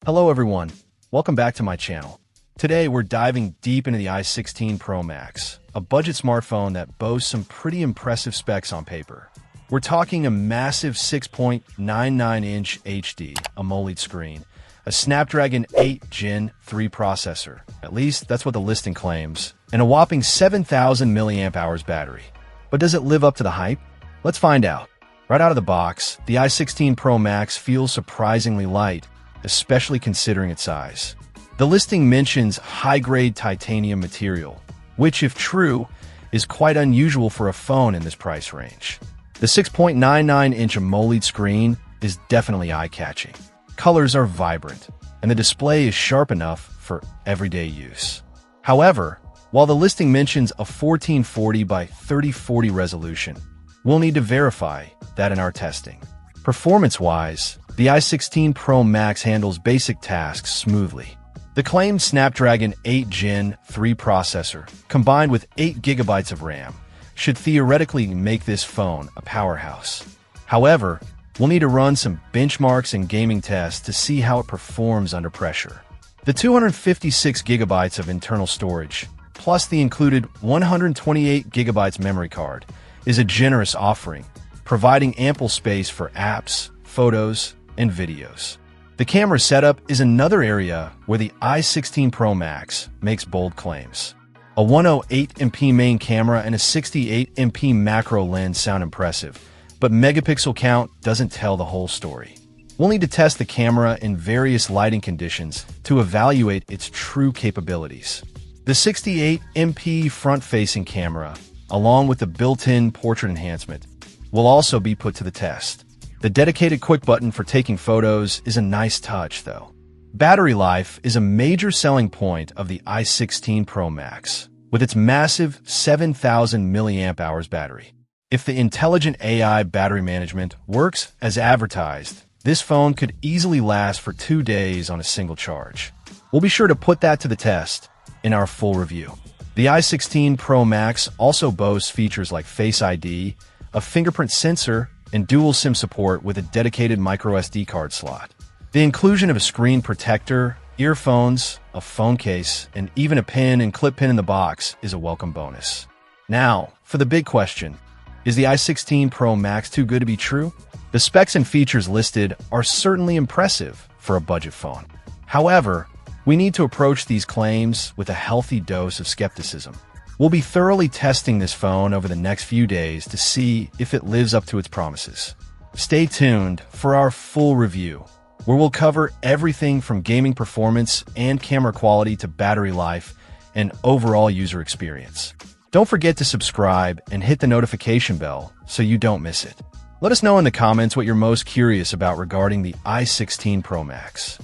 Hello everyone, welcome back to my channel. Today we're diving deep into the I16 Pro Max, a budget smartphone that boasts some pretty impressive specs on paper. We're talking a massive 6.99-inch HD AMOLED screen, a Snapdragon 8 Gen 3 processor, at least that's what the listing claims, and a whopping 7,000 mAh battery. But does it live up to the hype? Let's find out. Right out of the box, the I16 Pro Max feels surprisingly light, especially considering its size. The listing mentions high-grade titanium material, which, if true, is quite unusual for a phone in this price range. The 6.99-inch AMOLED screen is definitely eye-catching. Colors are vibrant, and the display is sharp enough for everyday use. However, while the listing mentions a 1440 by 3040 resolution, we'll need to verify that in our testing. Performance-wise, the i16 Pro Max handles basic tasks smoothly. The claimed Snapdragon 8 Gen 3 processor, combined with 8 GB of RAM, should theoretically make this phone a powerhouse. However, we'll need to run some benchmarks and gaming tests to see how it performs under pressure. The 256 GB of internal storage, plus the included 128 GB memory card, is a generous offering, providing ample space for apps, photos, and videos. The camera setup is another area where the i16 Pro Max makes bold claims. A 108MP main camera and a 68MP macro lens sound impressive, but megapixel count doesn't tell the whole story. We'll need to test the camera in various lighting conditions to evaluate its true capabilities. The 68MP front-facing camera, along with the built-in portrait enhancement, will also be put to the test. The dedicated quick button for taking photos is a nice touch, though. Battery life is a major selling point of the i16 Pro Max, with its massive 7,000 mAh battery. If the intelligent AI battery management works as advertised, this phone could easily last for 2 days on a single charge. We'll be sure to put that to the test in our full review. The i16 Pro Max also boasts features like Face ID, a fingerprint sensor, and dual SIM support with a dedicated microSD card slot. The inclusion of a screen protector, earphones, a phone case, and even a pin and clip pin in the box is a welcome bonus. Now, for the big question, is the i16 Pro Max too good to be true? The specs and features listed are certainly impressive for a budget phone. However, we need to approach these claims with a healthy dose of skepticism. We'll be thoroughly testing this phone over the next few days to see if it lives up to its promises. Stay tuned for our full review, where we'll cover everything from gaming performance and camera quality to battery life and overall user experience. Don't forget to subscribe and hit the notification bell so you don't miss it. Let us know in the comments what you're most curious about regarding the i16 Pro Max.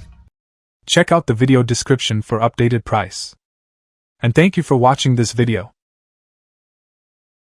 Check out the video description for updated price. And thank you for watching this video.